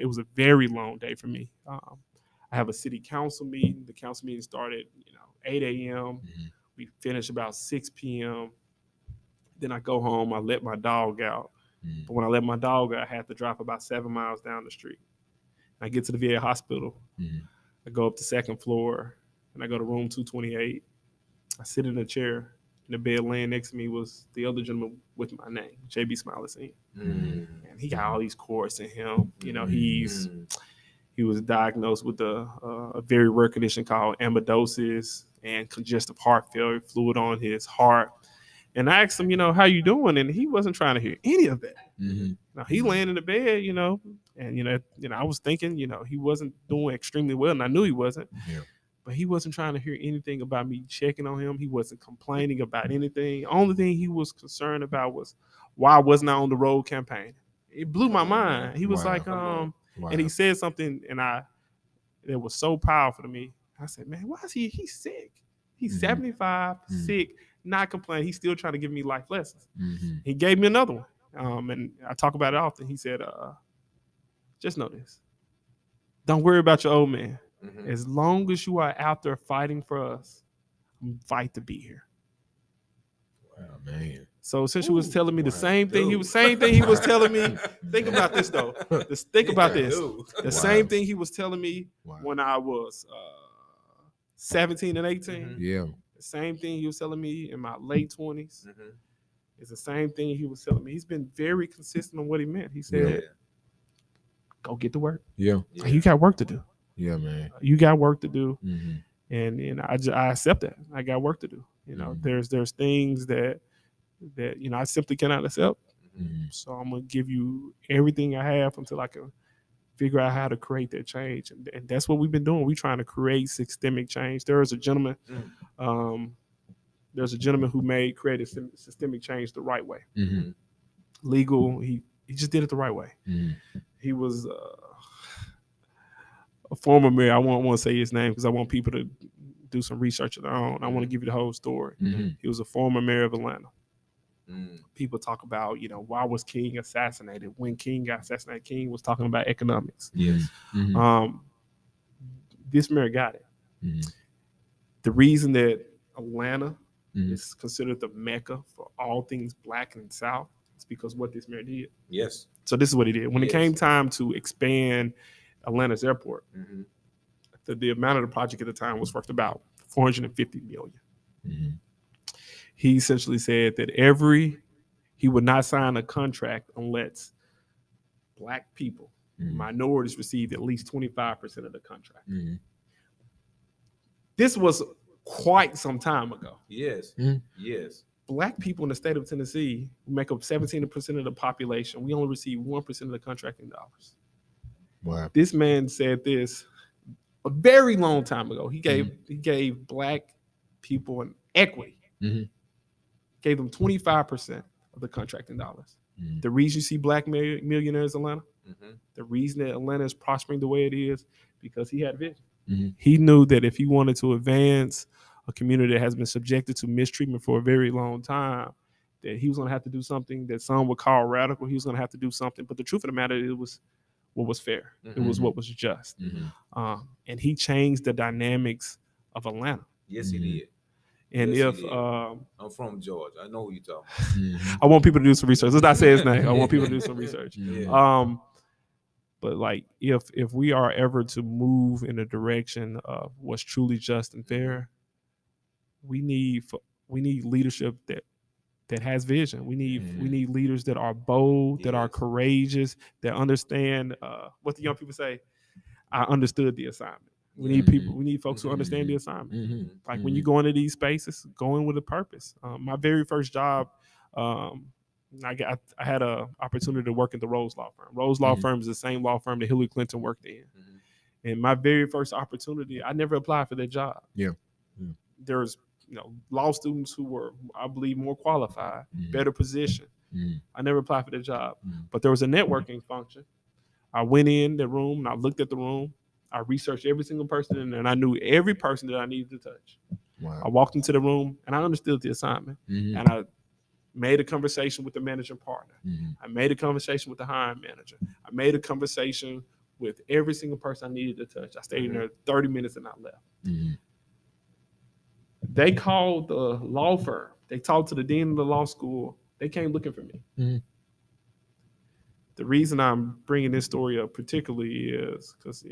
it was a very long day for me. I have a city council meeting. The council meeting started 8 a.m. We finished about 6 p.m. Then I go home. I let my dog out. But when I let my dog out, I had to drive about 7 miles down the street. I get to the VA hospital. I go up the second floor, and I go to room 228. I sit in a chair. In the bed laying next to me was the other gentleman with my name, JB Smiley. And he got all these cords in him. He was diagnosed with a very rare condition called amyloidosis and congestive heart failure, fluid on his heart. And I asked him, how you doing? And he wasn't trying to hear any of that. Now, he laying in the bed, and I was thinking, he wasn't doing extremely well, and I knew he wasn't. But he wasn't trying to hear anything about me checking on him. He wasn't complaining about anything. Only thing he was concerned about was why I wasn't on the road campaign. It blew my mind. He was and he said something, and it was so powerful to me. I said, man, why is he's sick? He's 75, sick, not complaining. He's still trying to give me life lessons. He gave me another one. And I talk about it often. He said, just know this. Don't worry about your old man. As long as you are out there fighting for us, I'm fight to be here. Wow, man. So essentially was telling me the same thing. He was telling me. Think about this though. Think about this. The same thing he was telling me when I was 17 and 18. Yeah. The same thing he was telling me in my late 20s. It's the same thing he was telling me. He's been very consistent on what he meant. He said, go get to work. Yeah. You got work to do. Yeah, man. You got work to do. And I accept that. I got work to do. There's things that I simply cannot accept. So I'm gonna give you everything I have until I can figure out how to create that change. And that's what we've been doing. We're trying to create systemic change. There's a gentleman who created systemic change the right way. Legal. He just did it the right way. He was a former mayor. I won't want to say his name because I want people to do some research of their own. I want to give you the whole story. He was a former mayor of Atlanta. People talk about, why was King assassinated? When King got assassinated, King was talking about economics. Yes. This mayor got it. The reason that Atlanta is considered the mecca for all things Black and South is because what this mayor did. Yes. So this is what he did. When it came time to expand Atlanta's airport, the amount of the project at the time was worth about $450 million. He essentially said that he would not sign a contract unless Black people, minorities, received at least 25% of the contract. This was quite some time ago. Yes. Yes. Black people in the state of Tennessee, who make up 17% of the population, we only receive 1% of the contracting dollars. Wow. This man said this a very long time ago. He gave Black people an equity. Gave them 25% of the contracting dollars. The reason you see Black millionaires in Atlanta, the reason that Atlanta is prospering the way it is, because he had vision. He knew that if he wanted to advance a community that has been subjected to mistreatment for a very long time, that he was going to have to do something that some would call radical. He was going to have to do something. But the truth of the matter, it was what was fair. It was what was just. And he changed the dynamics of Atlanta. Yes, he did. And Yes, if he did. I'm from Georgia. I know who you talking about. I want people to do some research. Let's not say his name. I want people to do some research. Yeah. But like if we are ever to move in a direction of what's truly just and fair, we need leadership that has vision. We need leaders that are bold, that are courageous, that understand what the young people say. I understood the assignment. We need people. We need folks who understand the assignment. Like when you go into these spaces, go in with a purpose. My very first job, I had an opportunity to work at the Rose Law Firm. Rose Law Firm is the same law firm that Hillary Clinton worked in. And my very first opportunity, I never applied for that job. There's law students who were, I believe, more qualified, better positioned. I never applied for that job, but there was a networking function. I went in the room and I looked at the room. I researched every single person in there, and I knew every person that I needed to touch. Wow. I walked into the room and I understood the assignment, and I made a conversation with the managing partner. I made a conversation with the hiring manager. I made a conversation with every single person I needed to touch. I stayed in there 30 minutes and I left. They called the law firm. They talked to the dean of the law school. They came looking for me. The reason I'm bringing this story up particularly is because,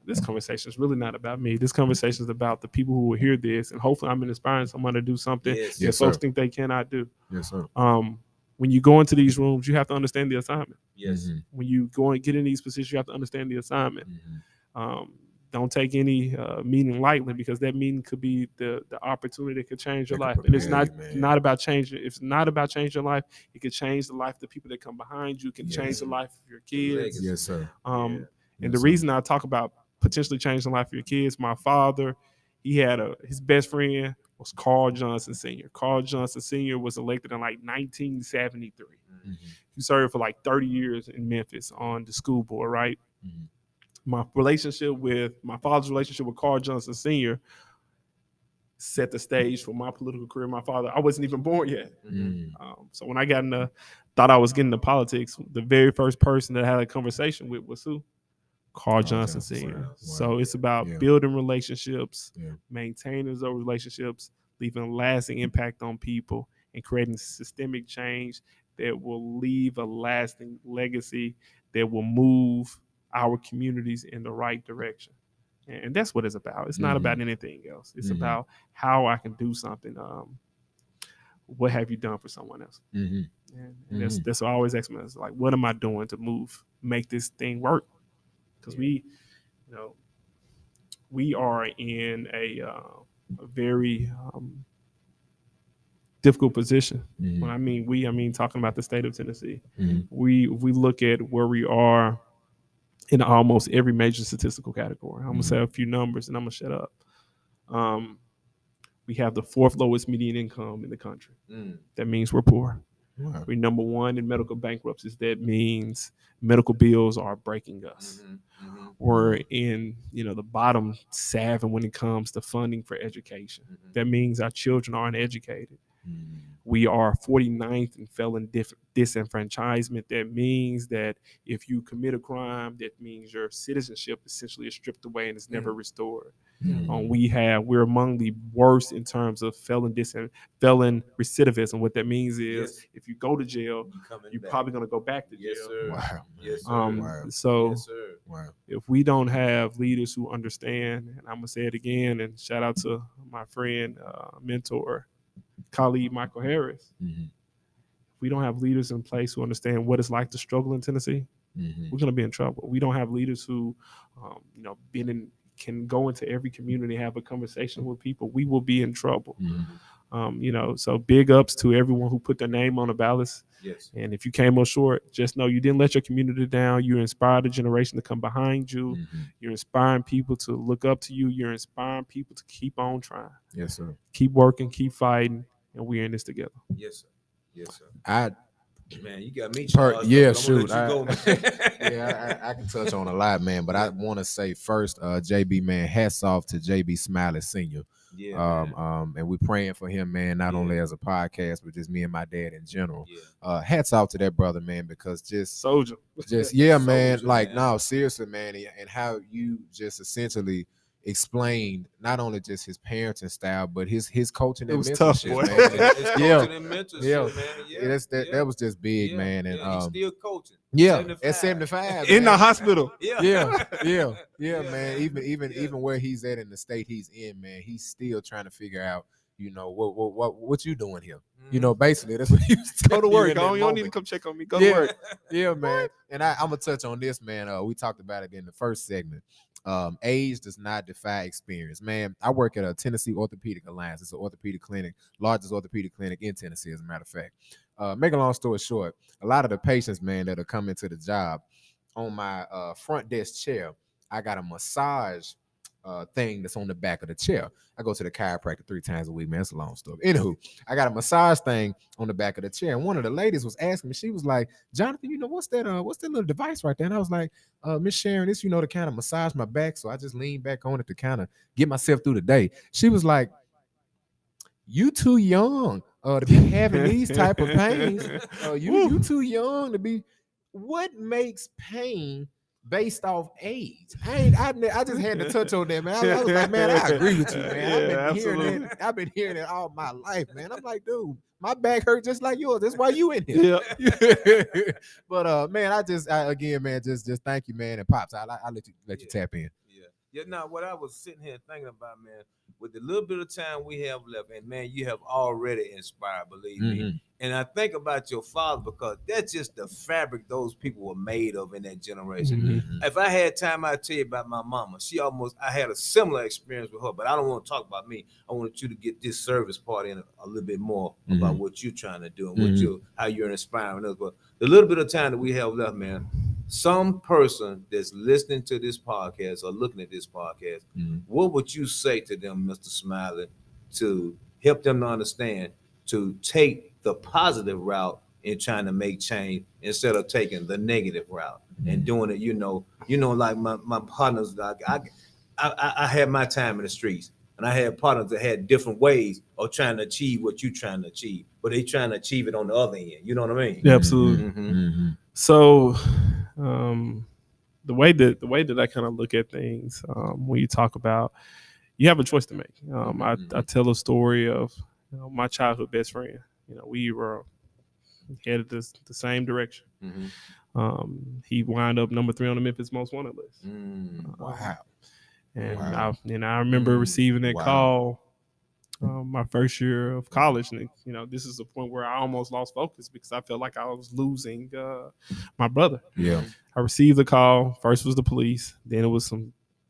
this conversation is really not about me. This conversation is about the people who will hear this, and hopefully I'm inspiring someone to do something that folks think they cannot do. Yes, sir. When you go into these rooms, you have to understand the assignment. Yes. When you go and get in these positions, you have to understand the assignment. Don't take any meeting lightly, because that meeting could be the opportunity that could change your life. And it's not about changing. If it's not about changing your life, it could change the life of the people that come behind you. It can change the life of your kids. Yes, sir. And the reason I talk about potentially changing the life of your kids, my father, he had his best friend was Carl Johnson Sr. Carl Johnson Sr. was elected in like 1973. He served for like 30 years in Memphis on the school board, right? My father's relationship with Carl Johnson Sr. set the stage for my political career. My father, I wasn't even born yet. So when I thought I was getting into politics, the very first person that I had a conversation with was who? Carl Johnson Sr. Wow. So it's about building relationships, maintaining those relationships, leaving a lasting impact on people, and creating systemic change that will leave a lasting legacy that will move our communities in the right direction. And that's what it's about. It's not about anything else. It's about how I can do something. What have you done for someone else? And that's what I always ask myself, like, what am I doing to make this thing work? Because we are in a very difficult position. When I mean talking about the state of Tennessee. We look at where we are in almost every major statistical category. I'm gonna say a few numbers and I'm gonna shut up. We have the fourth lowest median income in the country. That means we're poor. Wow. We're number one in medical bankruptcies. That means medical bills are breaking us. We're in the bottom 7 when it comes to funding for education. That means our children aren't educated. We are 49th in felon disenfranchisement. That means that if you commit a crime, that means your citizenship essentially is stripped away and is never restored. We're among the worst in terms of felon recidivism. What that means is if you go to jail, you're probably going to go back to jail. Yes, sir. Wow. Yes, sir. Wow. So yes, sir. Wow. if we don't have leaders who understand, and I'm going to say it again, and shout out to my friend, mentor, colleague Michael Harris. If we don't have leaders in place who understand what it's like to struggle in Tennessee, we're going to be in trouble. We don't have leaders who, can go into every community, have a conversation with people. We will be in trouble. So big ups to everyone who put their name on the ballots. Yes. And if you came up short, just know you didn't let your community down. You inspired a generation to come behind you. You're inspiring people to look up to you. You're inspiring people to keep on trying. Yes, sir. Keep working, keep fighting, and we're in this together. Yes, sir. Yes, sir. Man, you got me. Shoot. I I can touch on a lot, man, but I want to say first, JB, man, hats off to JB Smiley Sr. Yeah, and we're praying for him, man, not only as a podcast, but just me and my dad in general. Hats off to that brother, man, because soldier. Man, like, no, seriously, man, and how you just essentially explained not only just his parenting style, but his coaching It and was tough, mentorship, boy. man. It's Yeah. coaching and mentorship, Yeah. man. Yeah, That's that was just big, yeah, man. And yeah. He's still coaching. yeah, 75. at 75, In the man. hospital. Yeah, Yeah, yeah, Yeah, man. man. Even Yeah. even where he's at in the state he's in, man, he's still trying to figure out, what you doing here. Basically that's what he was Go to telling you work. in that You don't need to moment. come check on me. Go to Yeah, work. yeah, man. And I'm gonna touch on this, man. We talked about it in the first segment. Age does not defy experience, man. I work at a Tennessee Orthopedic Alliance. It's an orthopedic clinic, largest orthopedic clinic in Tennessee, as a matter of fact. Make a long story short, a lot of the patients, man, that are coming to the job, on my front desk chair, I got a massage thing that's on the back of the chair. I go to the chiropractor 3 times a week, man. It's a long story. Anywho, I got a massage thing on the back of the chair. And one of the ladies was asking me, she was like, Jonathan, what's that little device right there? And I was like, Miss Sharon, this, to kind of massage my back. So I just lean back on it to kind of get myself through the day. She was like, you too young to be having these type of pains. You too young to be. What makes pain based off age? I just had to touch on that, man. I was like, man, I agree with you, man. Yeah, I've been hearing it all my life, man. I'm like, dude, my back hurt just like yours. That's why you in here. Yeah. But man, again, man, just thank you, man. And Pops, I'll let you tap in. Yeah. Now, what I was sitting here thinking about, man, with the little bit of time we have left, and man, you have already inspired, believe me. And I think about your father, because that's just the fabric those people were made of in that generation. If I had time, I'd tell you about my mama. I had a similar experience with her, but I don't want to talk about me. I want you to get this service part in a little bit more about what you're trying to do and how you're inspiring us. But the little bit of time that we have left, man, some person that's listening to this podcast or looking at this podcast, what would you say to them, Mr. Smiley, to help them to understand to take the positive route in trying to make change instead of taking the negative route and doing it, like my partners, like I had my time in the streets, and I had partners that had different ways of trying to achieve what you're trying to achieve, but they trying to achieve it on the other end. You know what I mean? Yeah, absolutely. So the way that I kind of look at things, when you talk about, you have a choice to make. I tell a story of my childhood best friend. We were headed the same direction. He wound up number 3 on the Memphis Most Wanted list. Wow. And I remember receiving that call my first year of college, and this is the point where I almost lost focus because I felt like I was losing my brother. Yeah. I received the call. First was the police, then it was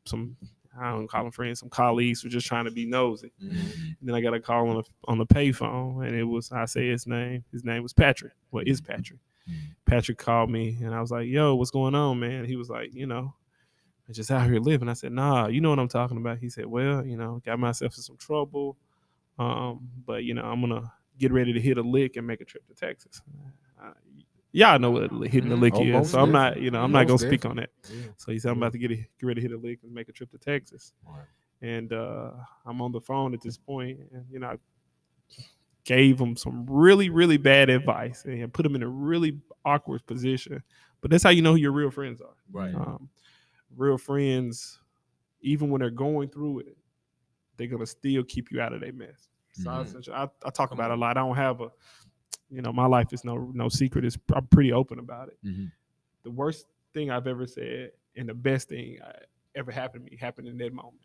some I don't call them friends, some colleagues were just trying to be nosy. And then I got a call on the payphone, and it was, I say his name. His name was Patrick. Well, is Patrick. Patrick called me, and I was like, "Yo, what's going on, man?" He was like, "I'm just out here living." I said, "Nah, you know what I'm talking about." He said, "Well, got myself in some trouble, but I'm gonna get ready to hit a lick and make a trip to Texas." Y'all know what hitting the lick is, so I'm not, I'm not gonna speak on that. So he said, "I'm about to get ready to hit a lick and make a trip to Texas." And I'm on the phone at this point, and I gave him some really, really bad advice and put him in a really awkward position. But that's how you know who your real friends are. Right. Real friends, even when they're going through it, they're gonna still keep you out of their mess. So I talk about it a lot. I don't have my life is no secret. I'm pretty open about it. The worst thing I've ever said and the best thing ever happened to me happened in that moment.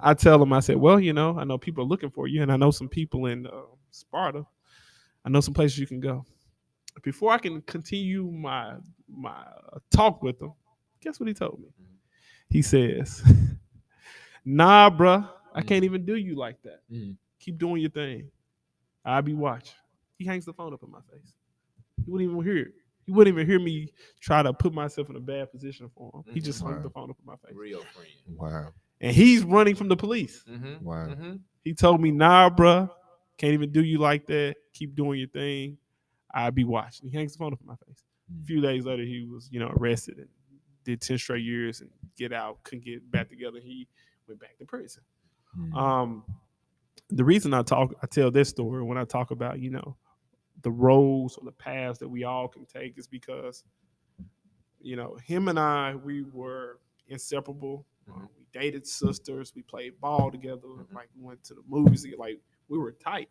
I tell them, I said, "Well, I know people are looking for you, and I know some people in Sparta. I know some places you can go." Before I can continue my talk with them, guess what he told me? He says, "Nah, bruh, I can't even do you like that. Keep doing your thing. I'll be watching." He hangs the phone up in my face. He wouldn't even hear it. He wouldn't even hear me try to put myself in a bad position for him. He just hung the phone up in my face. Real friend. Wow. And he's running from the police. Wow. He told me, "Nah, bruh, can't even do you like that. Keep doing your thing. I'll be watching." He hangs the phone up in my face. A few days later, he was, arrested and did 10 straight years and get out, couldn't get back together. He went back to prison. The reason I tell this story when I talk about, the roads or the paths that we all can take is because, him and I, we were inseparable We dated sisters. We played ball together. Like we went to the movies. Like we were tight.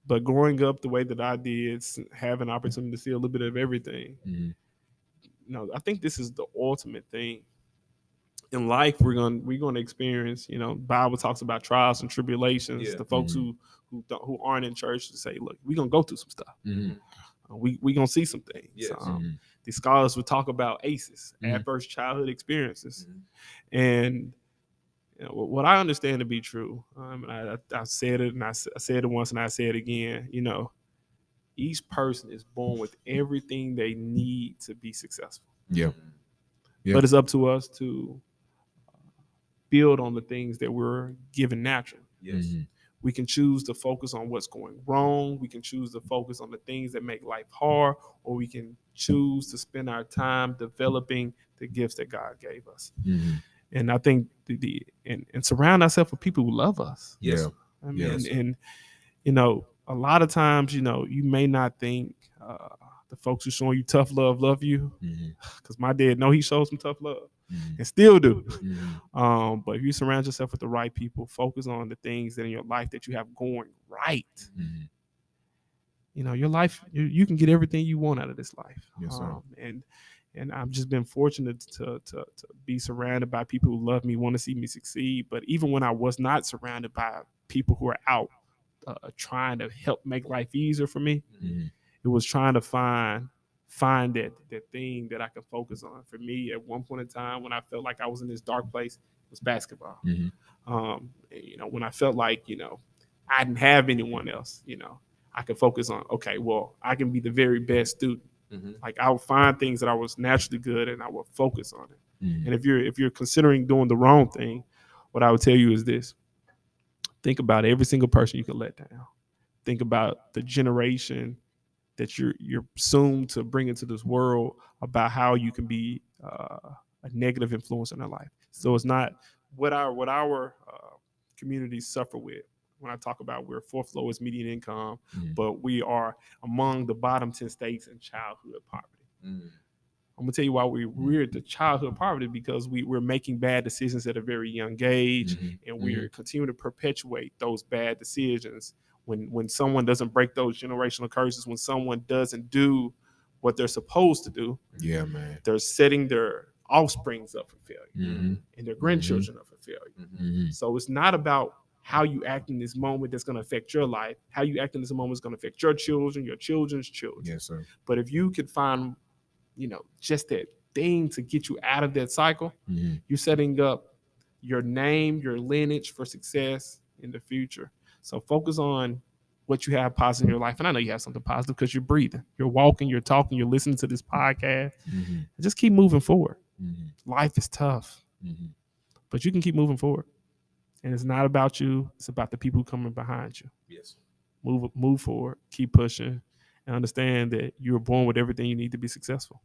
But growing up the way that I did, have an opportunity to see a little bit of everything. I think this is the ultimate thing in life. We're gonna experience. Bible talks about trials and tribulations. Yeah. The folks who aren't in church to say, look, we're gonna go through some stuff. We gonna see some things. Yes. The scholars would talk about ACEs, adverse childhood experiences, and what I understand to be true. I said it, and I said it once, and I say it again. Each person is born with everything they need to be successful. Yeah. But it's up to us to build on the things that we're given naturally. Yes. We can choose to focus on what's going wrong. We can choose to focus on the things that make life hard, or we can choose to spend our time developing the gifts that God gave us. And I think and surround ourselves with people who love us. Yes. I mean, and a lot of times, you may not think the folks who showing you tough love you, because my dad he showed some tough love and still do. But if you surround yourself with the right people, focus on the things that in your life that you have going right. Your life, you can get everything you want out of this life. Yes, sir. And I've just been fortunate to be surrounded by people who love me, want to see me succeed. But even when I was not surrounded by people who are out trying to help make life easier for me, it was trying to find that thing that I could focus on. For me, at one point in time, when I felt like I was in this dark place, it was basketball. When I felt like I didn't have anyone else, I could focus on. Okay, well, I can be the very best student. Like I would find things that I was naturally good at, and I would focus on it. And if you're considering doing the wrong thing, what I would tell you is this: think about every single person you can let down. Think about the generation that you're soon to bring into this world, about how you can be a negative influence in their life. So it's not what our communities suffer with. When I talk about we're fourth lowest median income, but we are among the bottom 10 states in childhood poverty. I'm gonna tell you why we're at the childhood poverty, because we're making bad decisions at a very young age, and we're continuing to perpetuate those bad decisions. When someone doesn't break those generational curses, when someone doesn't do what they're supposed to do, they're setting their offsprings up for failure and their grandchildren up for failure. So it's not about how you act in this moment that's going to affect your life. How you act in this moment is going to affect your children, your children's children. Yes, sir. But if you could find, just that thing to get you out of that cycle, you're setting up your name, your lineage for success in the future. So focus on what you have positive in your life. And I know you have something positive because you're breathing, you're walking, you're talking, you're listening to this podcast. And just keep moving forward. Life is tough, but you can keep moving forward. And it's not about you. It's about the people coming behind you. Yes. Move forward. Keep pushing. And understand that you were born with everything you need to be successful.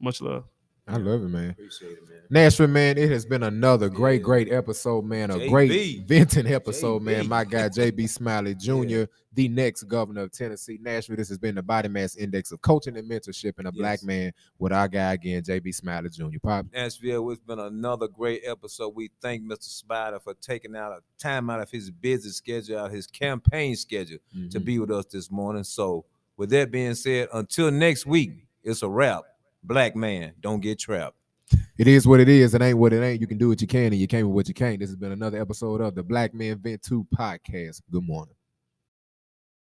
Much love. I love it, man. Appreciate it, man. Nashville, man, it has been another great episode, man. A JB. great venting episode, JB. man. My guy, JB Smiley Jr., the next governor of Tennessee. Nashville, this has been the Body Mass Index of Coaching and Mentorship and a Black man with our guy again, JB Smiley Jr. Pop. Nashville, it's been another great episode. We thank Mr. Spider for taking out a time out of his busy schedule, out of his campaign schedule to be with us this morning. So with that being said, until next week, it's a wrap. Black man, don't get trapped. It is what it is. It ain't what it ain't. You can do what you can, and you can't with what you can't. This has been another episode of the Black Men Vent 2 podcast. Good morning.